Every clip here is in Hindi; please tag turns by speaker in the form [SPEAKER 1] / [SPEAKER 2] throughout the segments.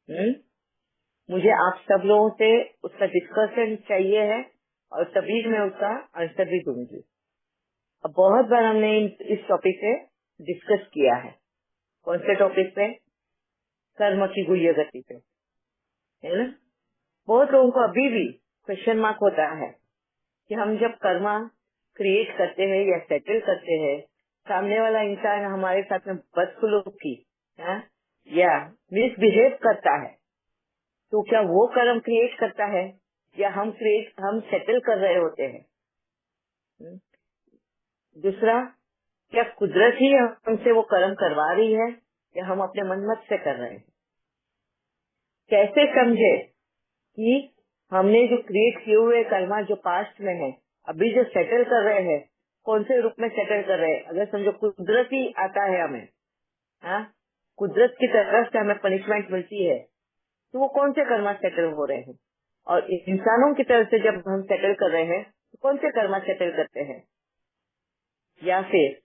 [SPEAKER 1] हम्म? मुझे आप सब लोगों से उसका डिस्कशन चाहिए है और तभी मैं उसका आंसर भी दूंगी। अब बहुत बार हमने इस टॉपिक पे डिस्कस किया है। कौन से टॉपिक पे? कर्म की गुह्य गति पे, है ना। बहुत लोगों को अभी भी क्वेश्चन मार्क होता है कि हम जब कर्मा क्रिएट करते हैं या सेटल करते हैं, सामने वाला इंसान हमारे साथ में बदसलूकी हाँ, या मिसबिहेव करता है, तो क्या वो कर्म क्रिएट करता है या हम सेटल कर रहे होते हैं? हम्म? दूसरा, क्या कुदरत ही हमसे वो कर्म करवा रही है या हम अपने मनमत से कर रहे हैं? कैसे समझे कि हमने जो क्रिएट किए हुए कर्मा जो पास्ट में है, अभी जो सेटल कर रहे हैं, कौन से रूप में सेटल कर रहे हैं? अगर समझो कुदरत ही आता है हमें, हाँ, कुदरत की तरफ से हमें पनिशमेंट मिलती है, तो वो कौन से कर्मा सेटल हो रहे हैं? और इंसानों की तरफ से जब हम सेटल कर रहे हैं, तो कौन से कर्मा सेटल करते हैं? या फिर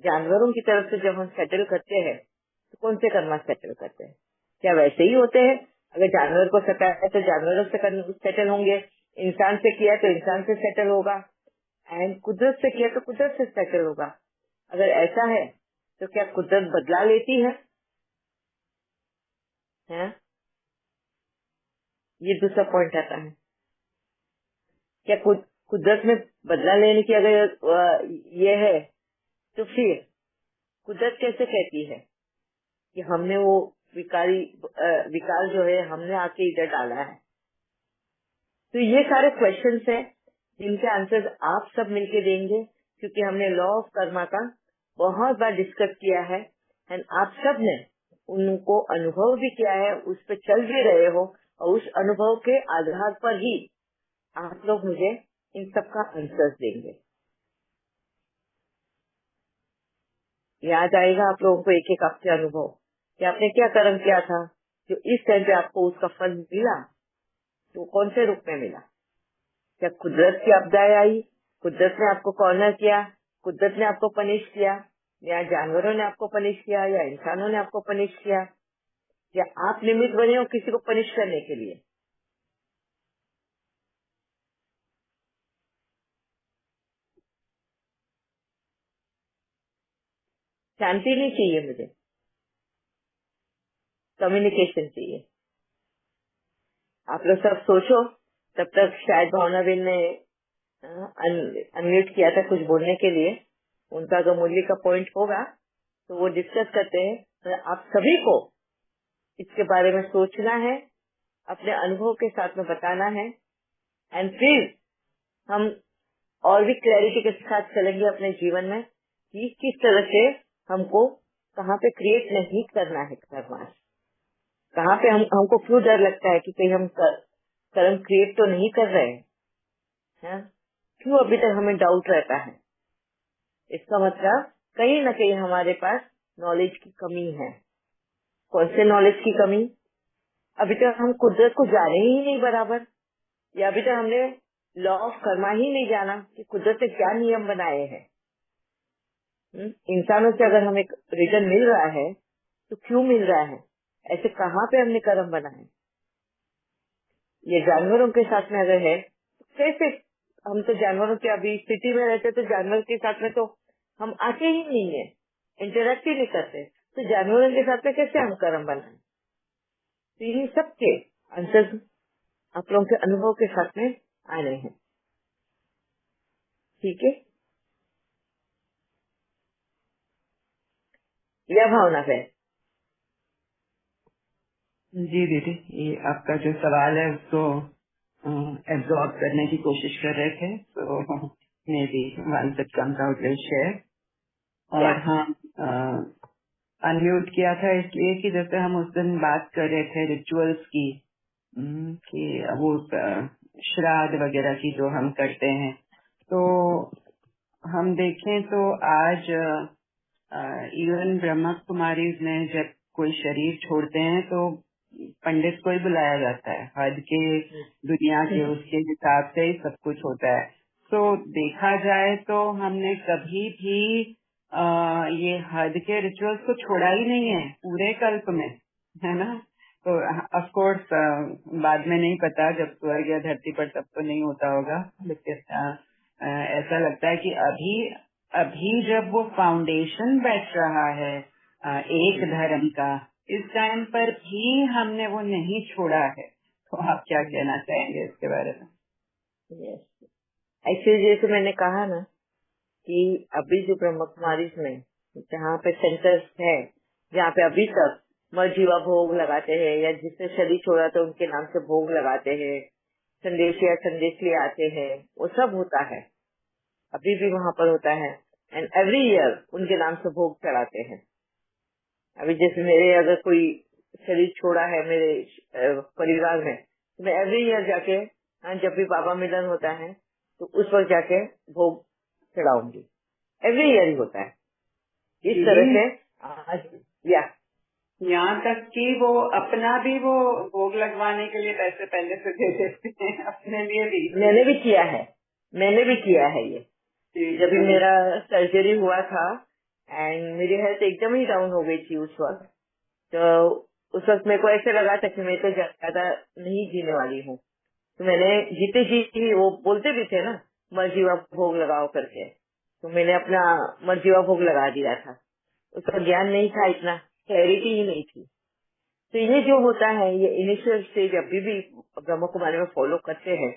[SPEAKER 1] जानवरों की तरफ से जब हम सेटल करते हैं, तो कौन से कर्मा सेटल करते हैं? क्या वैसे ही होते हैं? अगर जानवर को सताया है तो जानवरों से सेटल होंगे, इंसान से किया तो इंसान से सेटल होगा, एंड कुदरत से किया तो कुदरत से सेटल होगा। अगर ऐसा है तो क्या कुदरत बदला लेती है? हैं? ये दूसरा पॉइंट आता है। क्या कुदरत में बदला लेने की अगर ये है, तो फिर कुदरत कैसे कहती है कि हमने वो विकार जो है हमने आके इधर डाला है? तो ये सारे क्वेश्चंस हैं जिनके आंसर्स आप सब मिलके देंगे, क्योंकि हमने लॉ ऑफ कर्मा का बहुत बार डिस्कस किया है एंड आप सब ने उनको अनुभव भी किया है, उस पर चल भी रहे हो, और उस अनुभव के आधार पर ही आप लोग मुझे इन सब का आंसर्स देंगे। याद आएगा आप लोगों को एक एक आपके अनुभव कि आपने क्या कर्म किया था जो इस टाइम पे आपको उसका फल मिला, तो कौन से रूप में मिला? क्या कुदरत की आपदाएं आई, कुदरत ने आपको कॉर्नर किया, कुदरत ने आपको पनिश किया, या जानवरों ने आपको पनिश किया, या इंसानों ने आपको पनिश किया, या आप निमित्त बने हो किसी को पनिश करने के लिए? शांति नहीं चाहिए मुझे, कम्युनिकेशन चाहिए। आप लोग सब सोचो, तब तक शायद भावनाबेन ने अनम्यूट किया था कुछ बोलने के लिए। उनका अगर मूल्य का पॉइंट होगा तो वो डिस्कस करते हैं। तो आप सभी को इसके बारे में सोचना है, अपने अनुभव के साथ में बताना है, एंड फिर हम और भी क्लैरिटी के साथ चलेंगे अपने जीवन में कि किस तरह से हमको कहाँ पे क्रिएट नहीं करना है कर्म, कहाँ पे हमको क्यों डर लगता है कि कहीं हम कर्म क्रिएट तो नहीं कर रहे हैं, क्यों अभी तक हमें डाउट रहता है? इसका मतलब कहीं न कहीं हमारे पास नॉलेज की कमी है। कौन से नॉलेज की कमी? अभी तक हम कुदरत को जाने ही नहीं बराबर, या अभी तक हमने लॉ ऑफ कर्मा ही नहीं जाना कि कुदरत ने क्या नियम बनाए हैं। इंसानों से अगर हमें रिटर्न मिल रहा है तो क्यों मिल रहा है? ऐसे कहाँ पे हमने कर्म बनाए? ये जानवरों के साथ में अगर है तो कैसे? हम तो जानवरों के अभी सिटी में रहते तो जानवर के साथ में तो हम आते ही नहीं है, इंटरेक्ट ही नहीं करते, तो जानवरों के साथ में कैसे हम कर्म बनाए? तो ये सबके आंसर आप लोगों के अनुभव के साथ में आ रहे हैं। ठीक है, यह भावना है।
[SPEAKER 2] जी दीदी, ये आपका जो सवाल है उसको एब्जॉर्ब करने की कोशिश कर रहे थे, तो may be wanted comes out will share.
[SPEAKER 1] या
[SPEAKER 2] और हाँ, अनम्यूट किया था इसलिए कि जैसे हम उस दिन बात कर रहे थे रिचुअल्स की, कि वो श्राद्ध वगैरह की जो हम करते हैं, तो हम देखें तो आज इवन ब्रह्मा कुमारी में जब कोई शरीर छोड़ते हैं तो पंडित को ही बुलाया जाता है, हद के दुनिया के उसके हिसाब से ही सब कुछ होता है। तो देखा जाए तो हमने कभी भी ये हद के रिचुअल्स को छोड़ा ही नहीं है पूरे कल्प में, है ना। तो ऑफ कोर्स बाद में नहीं पता, जब स्वर्ग या धरती पर तब तो नहीं होता होगा, लेकिन ऐसा लगता है कि अभी अभी जब वो फाउंडेशन बैठ रहा है एक धर्म का, इस टाइम पर भी हमने वो नहीं छोड़ा है। तो आप क्या कहना चाहेंगे इसके बारे में?
[SPEAKER 1] एक्चुअली जैसे मैंने कहा ना कि अभी जो ब्रह्म कुमारी में जहाँ पे सेंटर्स है, जहाँ पे अभी तक मरजीवा भोग लगाते हैं या जिसने शरीर छोड़ा तो उनके नाम से भोग लगाते हैं, संदेश या संदेश लिए आते हैं, वो सब होता है, अभी भी वहाँ पर होता है। एंड एवरी ईयर उनके नाम से भोग चढ़ाते हैं। अभी जैसे मेरे अगर कोई शरीर छोड़ा है मेरे परिवार में, तो मैं एवरी ईयर जाके जब भी बाबा मिलन होता है तो उस वक्त जाके भोग चढ़ाऊंगी। एवरी ईयर ही होता है इस तरह से। आज या
[SPEAKER 2] यहाँ तक कि वो अपना भी वो भोग लगवाने के लिए पैसे पहले से दे देते हैं अपने लिए भी।
[SPEAKER 1] मैंने भी किया है ये। जब भी मेरा सर्जरी हुआ था एंड मेरी हेल्थ एकदम ही डाउन हो गई थी उस वक्त, तो उस वक्त मेरे को ऐसे लगा था कि मैं तो ज्यादा नहीं जीने वाली हूँ, तो मैंने जीते जी वो बोलते भी थे ना मरजीवा भोग लगाओ करके, तो मैंने अपना मरजीवा भोग लगा दिया था। उसका ज्ञान नहीं था, इतना क्लैरिटी ही नहीं थी। तो ये जो होता है ये इनिशियल स्टेज अभी भी ब्रह्म कुमारी में फॉलो करते हैं।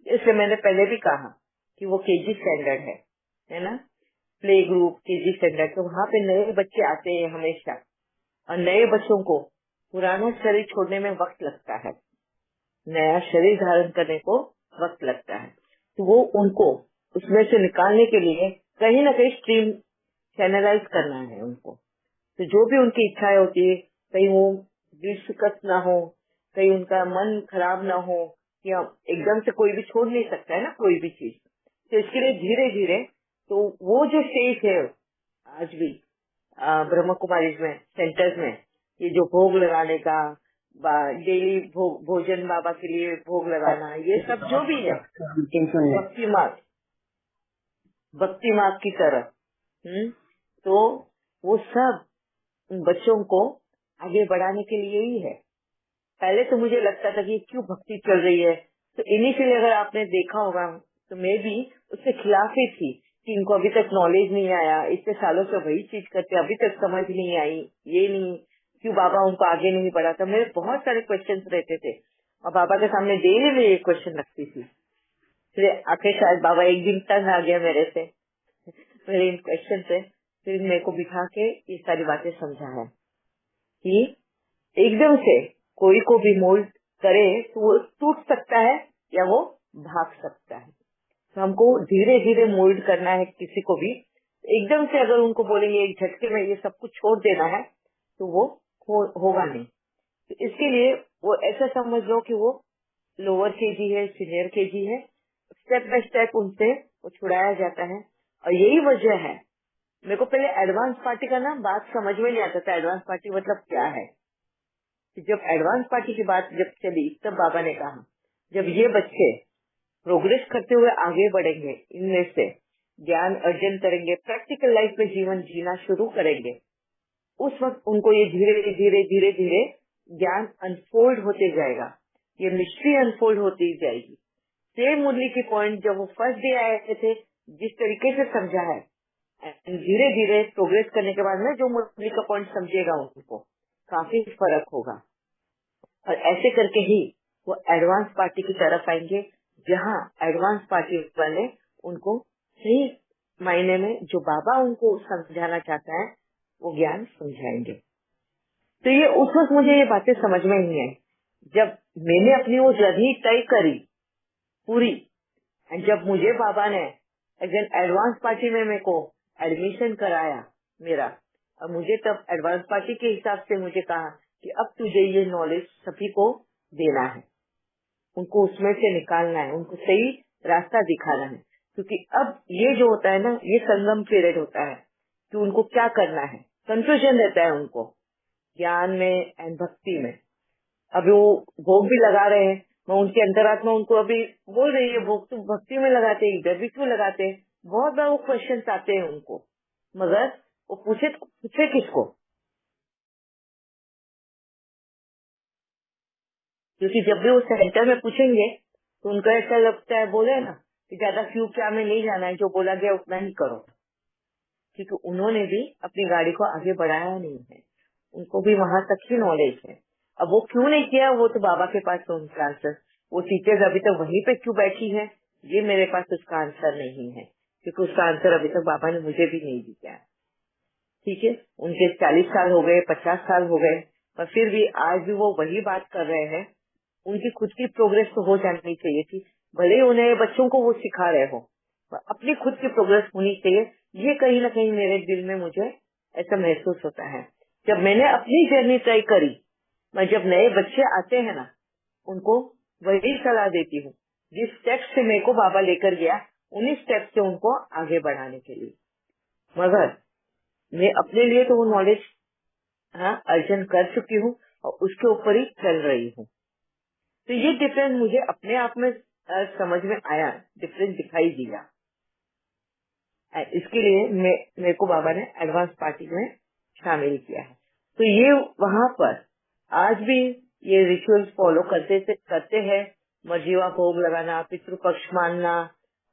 [SPEAKER 1] इसलिए मैंने पहले भी कहा कि वो केजी स्टैंडर्ड है ना, प्ले ग्रुप केजी स्टैंडर्ड, तो वहाँ पे नए बच्चे आते हैं हमेशा, और नए बच्चों को पुराना शरीर छोड़ने में वक्त लगता है, नया शरीर धारण करने को वक्त लगता है। तो वो उनको उसमें से निकालने के लिए कहीं ना कहीं स्ट्रीम चैनलाइज करना है उनको। तो जो भी उनकी इच्छाएं होती है, कहीं वो दिल शिकस्त ना हो, कहीं उनका मन खराब ना हो, या एकदम से कोई भी छोड़ नहीं सकता है ना कोई भी चीज, तो इसके लिए धीरे धीरे, तो वो जो स्टेज है आज भी ब्रह्म कुमारी में सेंटर्स में, ये जो भोग लगाने का, डेली भोजन बाबा के लिए भोग लगाना, ये सब जो भी है भक्ति मार्ग की तरह, तो वो सब उन बच्चों को आगे बढ़ाने के लिए ही है। पहले तो मुझे लगता था कि क्यों भक्ति चल रही है, तो इनिशियली अगर आपने देखा होगा तो मैं भी उसके खिलाफ ही थी कि इनको अभी तक नॉलेज नहीं आया, इतने सालों से वही चीज करते अभी तक समझ नहीं आई, ये नहीं क्यों बाबा उनको आगे नहीं बढ़ाता। मेरे बहुत सारे क्वेश्चन रहते थे और बाबा के सामने डेली में ये क्वेश्चन रखती थी। फिर आखिर शायद बाबा एक दिन तंग आ गया मेरे से, मेरे इन क्वेश्चन से, फिर मेरे को बिठा के ये सारी बातें समझा है कि एकदम से कोई को भी मोल्ड करे तो वो टूट सकता है या वो भाग सकता है। तो हमको धीरे धीरे मोल्ड करना है किसी को भी। एकदम से अगर उनको बोलेंगे एक झटके में ये सब कुछ छोड़ देना है तो वो होगा नहीं। तो इसके लिए वो ऐसा समझ लो कि वो लोअर केजी है, सीनियर केजी है, स्टेप बाय स्टेप उनसे वो छुड़ाया जाता है। और यही वजह है, मेरे को पहले एडवांस पार्टी का ना बात समझ में नहीं आता था, एडवांस पार्टी मतलब क्या है। जब एडवांस पार्टी की बात जब चली तब बाबा ने कहा जब ये बच्चे प्रोग्रेस करते हुए आगे बढ़ेंगे, इनमें से ज्ञान अर्जन करेंगे, प्रैक्टिकल लाइफ में जीवन जीना शुरू करेंगे, उस वक्त उनको ये धीरे धीरे धीरे धीरे ज्ञान अनफोल्ड होते जाएगा, ये मिस्ट्री अनफोल्ड होती जाएगी। सेम मुरली की पॉइंट जब वो फर्स्ट डे आए थे जिस तरीके से समझा है, धीरे धीरे प्रोग्रेस करने के बाद में जो मुरली का पॉइंट समझेगा उनको काफी फर्क होगा। और ऐसे करके ही वो एडवांस पार्टी की तरफ आएंगे, जहाँ एडवांस पार्टी वाले उनको सही मायने में जो बाबा उनको समझाना चाहता है वो ज्ञान समझाएंगे। तो ये उस वक्त मुझे ये बातें समझ में नहीं आई जब मैंने अपनी वो जर्नी तय करी पूरी, एंड जब मुझे बाबा ने एडवांस पार्टी में मेरे को एडमिशन कराया मेरा, और मुझे तब एडवांस पार्टी के हिसाब से मुझे कहा कि अब तुझे ये नॉलेज सभी को देना है, उनको उसमें से निकालना है, उनको सही रास्ता दिखाना है। क्योंकि अब ये जो होता है ना, ये संगम पीरियड होता है कि उनको क्या करना है, कंफ्यूजन रहता है उनको ज्ञान में एंड भक्ति में। अभी वो भोग भी लगा रहे हैं, मैं उनकी अंतरात्मा उनको अभी बोल रही है भोग तो भक्ति में लगाते हैं, इधर भी क्यों लगाते हैं। बहुत बार वो क्वेश्चन आते हैं उनको, मगर वो पूछे किसको, क्योंकि जब भी वो सेंटर में पूछेंगे तो उनको ऐसा लगता है, बोले ना कि ज्यादा क्यों क्या में नहीं जाना है, जो बोला गया उतना ही करो, क्योंकि उन्होंने भी अपनी गाड़ी को आगे बढ़ाया नहीं है, उनको भी वहां तक ही नॉलेज है। अब वो क्यों नहीं किया, वो तो बाबा के पास तो उनका आंसर, वो टीचर्स अभी तक वहीं पे क्यों बैठी है, ये मेरे पास उसका आंसर नहीं है, क्योंकि उसका आंसर अभी तक बाबा ने मुझे भी नहीं दिया है। ठीक है, उनके 40 साल हो गए, 50 साल हो गए, पर फिर भी आज भी वो वही बात कर रहे हैं। उनकी खुद की प्रोग्रेस तो हो जानी चाहिए थी, भले ही उन्हें बच्चों को वो सिखा रहे हो, पर अपनी खुद की प्रोग्रेस होनी चाहिए। ये कहीं ना कहीं मेरे दिल में मुझे ऐसा महसूस होता है। जब मैंने अपनी जर्नी तय करी, मैं जब नए बच्चे आते हैं ना, उनको वही सलाह देती हूँ, जिस स्टेप से मेरे को बाबा लेकर गया, उन्हीं स्टेप से उनको आगे बढ़ाने के लिए। मगर मैं अपने लिए तो वो नॉलेज अर्जन कर चुकी हूँ और उसके ऊपर ही चल रही हूँ। तो ये डिफरेंस मुझे अपने आप में समझ में आया, डिफरेंस दिखाई दिया। इसके लिए मेरे को बाबा ने एडवांस पार्टी में शामिल किया है। तो ये वहाँ पर आज भी ये रिचुअल्स फॉलो करते हैं। मर्जीवा भोग लगाना, पितृपक्ष मानना,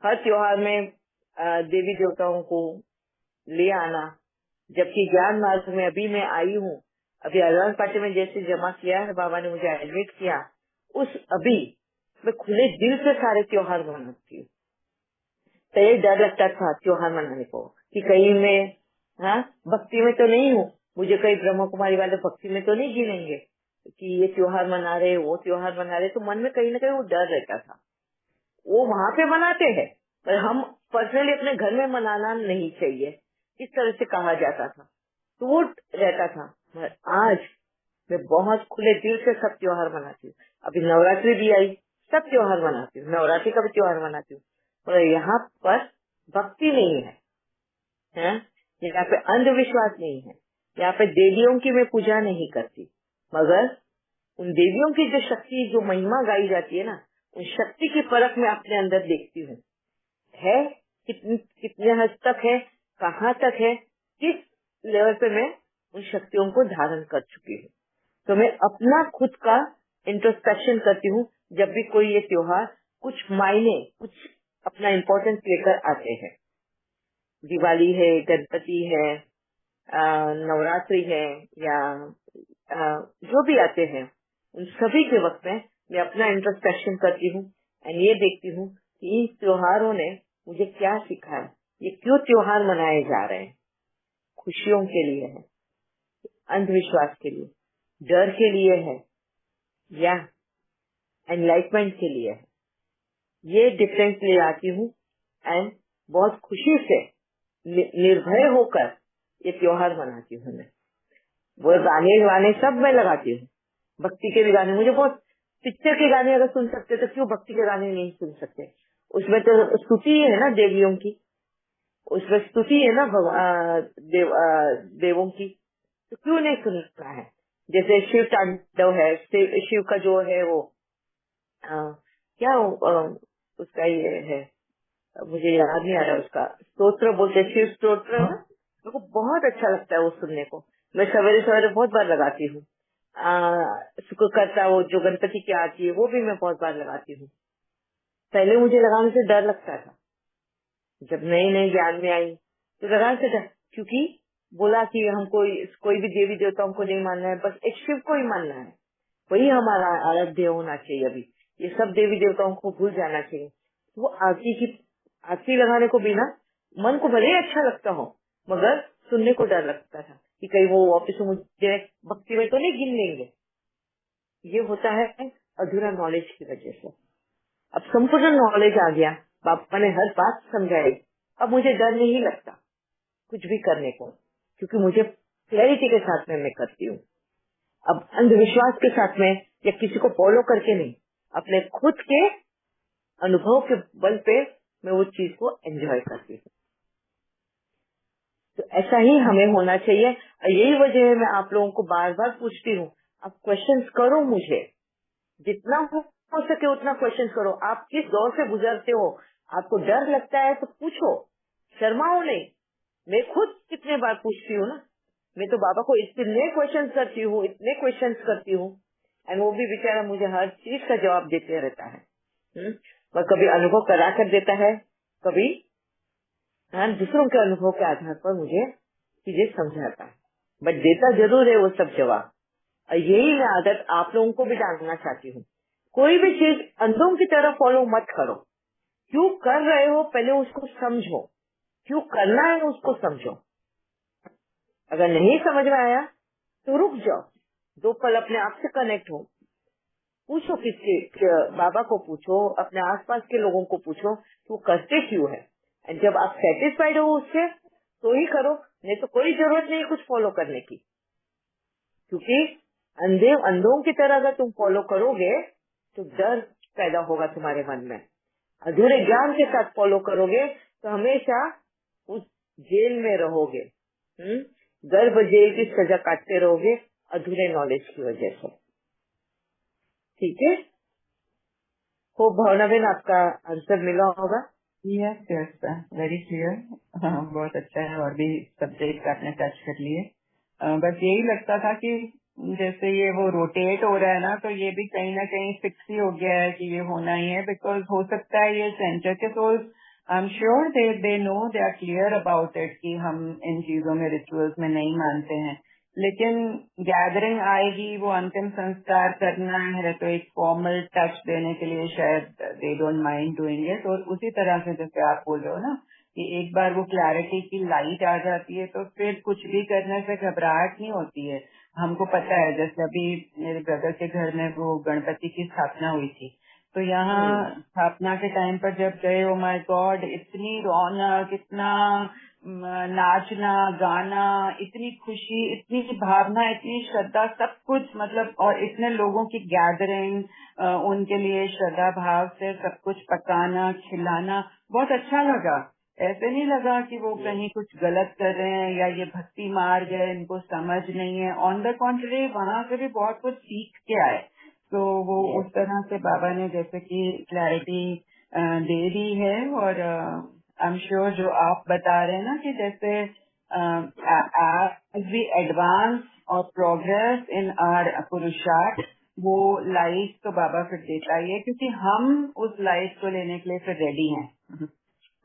[SPEAKER 1] हर त्योहार में देवी देवताओं को ले आना। जबकि ज्ञान मार्ग में अभी मैं आई हूँ, अभी एडवांस पार्टी में जैसे जमा किया है, बाबा ने मुझे एडमिट किया, उस अभी मैं खुले दिल से सारे त्योहार मनाती हूँ। तो ये डर लगता था त्योहार मनाने को कि कहीं मैं भक्ति में तो नहीं हूँ, मुझे कहीं ब्रह्म कुमारी वाले भक्ति में तो नहीं गिनेंगे कि ये त्योहार मना रहे, वो त्योहार मना रहे। तो मन में कहीं ना कहीं वो डर रहता था। वो वहाँ पे मनाते हैं, पर हम पर्सनली अपने घर में मनाना नहीं चाहिए, इस तरह से कहा जाता था, तो वो रहता था। पर आज मैं बहुत खुले दिल से सब त्योहार मनाती हूँ। अभी नवरात्रि भी आई, सब त्योहार मनाती हूँ, नवरात्रि का भी त्योहार मनाती हूँ। पर यहाँ पर भक्ति नहीं है, यहाँ पे अंधविश्वास नहीं है, यहाँ पे देवियों की मैं पूजा नहीं करती, मगर उन देवियों की जो शक्ति, जो महिमा गाई जाती है ना, उन शक्ति की परख मैं अपने अंदर देखती हूँ, है कितने हद तक है, कहाँ तक है, किस लेवल पे मैं उन शक्तियों को धारण कर चुकी हूँ। तो मैं अपना खुद का इंट्रोस्पेक्शन करती हूँ जब भी कोई ये त्योहार कुछ मायने, कुछ अपना इम्पोर्टेंस लेकर आते हैं। दिवाली है, गणपति है, नवरात्रि है, या जो भी आते हैं, उन सभी के वक्त में मैं अपना इंट्रोस्पेक्शन करती हूँ एंड ये देखती हूँ कि इन त्योहारों ने मुझे क्या सिखाया, ये क्यों त्योहार मनाए जा रहे हैं। खुशियों के लिए है, अंधविश्वास के लिए, डर के लिए है, या एनलाइटमेंट के लिए है। ये डिफरेंस ले आती हूँ एंड बहुत खुशी से निर्भय होकर ये त्योहार मनाती हूँ। मैं वो गाने सब मैं लगाती हूँ, भक्ति के भी गाने। मुझे बहुत, पिक्चर के गाने अगर सुन सकते तो क्यों भक्ति के गाने नहीं सुन सकते। उसमें तो स्तुति है ना देवियों की, उसमें स्तुति है ना देवों की, तो क्यों नहीं सुनना है। जैसे शिव तांडव है, शिव का जो है वो क्या उसका ये है, मुझे याद नहीं आ रहा, उसका स्तोत्र बोलते, शिव स्तोत्र ना, मेरे को बहुत अच्छा लगता है वो सुनने को। मैं सवेरे सवेरे बहुत बार लगाती हूँ। शुक्र करता, वो जो गणपति की आती है, वो भी मैं बहुत बार लगाती हूँ। पहले मुझे लगाने से डर लगता था, जब नई नई ज्ञान में आई तो लगाने से डर, क्योंकि बोला कि हम कोई भी देवी देवताओं को नहीं मानना है, बस एक शिव को ही मानना है, वही हमारा आराध्य होना चाहिए। अभी ये सब देवी देवताओं को भूल जाना चाहिए। तो वो आरती लगाने को बिना मन को भले ही अच्छा लगता हो, मगर सुनने को डर लगता था कि कहीं वो वापिस मुझे भक्ति में तो नहीं गिन लेंगे। ये होता है अधूरा नॉलेज की वजह से। अब संपूर्ण नॉलेज आ गया, बाबा ने हर बात समझाई, अब मुझे डर नहीं लगता कुछ भी करने को, क्योंकि मुझे क्लैरिटी के साथ में मैं करती हूँ। अब अंधविश्वास के साथ में या किसी को फॉलो करके नहीं, अपने खुद के अनुभव के बल पे मैं वो चीज को एंजॉय करती हूँ। तो ऐसा ही हमें होना चाहिए, और यही वजह है मैं आप लोगों को बार बार पूछती हूँ, आप क्वेश्चंस करो, मुझे जितना हो सके उतना क्वेश्चंस करो। आप किस दौर से गुजरते हो, आपको डर लगता है तो पूछो, शर्माओ नहीं। मैं खुद कितने बार पूछती हूँ ना, मैं तो बाबा को इतने क्वेश्चंस करती हूँ, इतने क्वेश्चंस करती हूँ, एंड वो भी बेचारा मुझे हर चीज का जवाब देते रहता है। और कभी अनुभव करा कर देता है, कभी दूसरों के अनुभव के आधार पर मुझे चीजें समझाता है, बट देता जरूर है वो सब जवाब। और यही मैं आदत आप लोगों को भी डालना चाहती हूँ। कोई भी चीज अंधों की तरह फॉलो मत करो। क्यों कर रहे हो पहले उसको समझो, क्यों करना है उसको समझो। अगर नहीं समझ में आया तो रुक जाओ, 2 पल अपने आप से कनेक्ट हो, पूछो बाबा को पूछो, अपने आसपास के लोगों को पूछो तो करते क्यों है। एंड जब आप सेटिस्फाइड हो उससे तो ही करो, नहीं तो कोई जरूरत नहीं कुछ फॉलो करने की। क्योंकि अंधों की तरह अगर तुम फॉलो करोगे तो डर पैदा होगा तुम्हारे मन में। अधूरे ज्ञान के साथ फॉलो करोगे तो हमेशा उस जेल में रहोगे, गर्भ जेल की सजा काटते रहोगे अधूरे नॉलेज की वजह से। ठीक है, हो भावना बहन, आपका आंसर मिला होगा।
[SPEAKER 2] Yes yes, very clear. बहुत अच्छा है, और भी सब्जेक्ट आपने टच कर लिए। बस यही लगता था कि जैसे ये वो रोटेट हो रहा है ना, तो ये भी कहीं ना कहीं फिक्स ही हो गया है कि ये होना ही है। बिकॉज हो सकता है ये सेंटर के souls, I am sure they know, they are clear about it कि हम इन चीजों में, रिचुअल्स में नहीं मानते हैं। लेकिन गैदरिंग आएगी, वो अंतिम संस्कार करना है, तो एक फॉर्मल टच देने के लिए शायद they don't mind doing it. और उसी तरह से जैसे आप बोल रहे हो ना कि एक बार वो क्लैरिटी की लाइट आ जाती है तो फिर कुछ भी करने से घबराहट नहीं होती है। हमको पता है, जैसे अभी मेरे ब्रदर के घर में वो गणपति की स्थापना हुई थी, तो यहाँ स्थापना के टाइम पर जब गए, ओ माय गॉड, इतनी रौनक, इतना नाचना गाना, इतनी खुशी, इतनी भावना, इतनी श्रद्धा, सब कुछ मतलब, और इतने लोगों की गैदरिंग, उनके लिए श्रद्धा भाव से सब कुछ पकाना खिलाना, बहुत अच्छा लगा। ऐसे नहीं लगा कि वो कहीं कुछ गलत कर रहे हैं या ये भक्ति मार्ग है, इनको समझ नहीं है। ऑन द कॉन्ट्री, वहाँ से भी बहुत कुछ सीख के आए। तो वो उस तरह से बाबा ने जैसे कि क्लैरिटी दे दी है। और आई एम श्योर जो आप बता रहे हैं ना कि जैसे एज वी एडवांस और प्रोग्रेस इन आर पुरुषार्थ, वो लाइफ तो बाबा फिर देता ही है, क्योंकि हम उस लाइफ को लेने के लिए फिर रेडी हैं।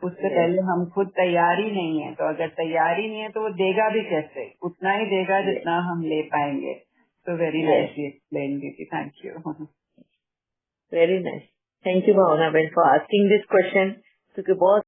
[SPEAKER 2] उससे पहले हम खुद तैयार ही नहीं है, तो अगर तैयारी नहीं है तो वो देगा भी कैसे, उतना ही देगा जितना हम ले पाएंगे। तो वेरी नाइसली एक्सप्लेन दीदी, thank you.
[SPEAKER 1] Very nice, thank you Bhavna बहन फॉर आस्किंग दिस क्वेश्चन, क्योंकि बहुत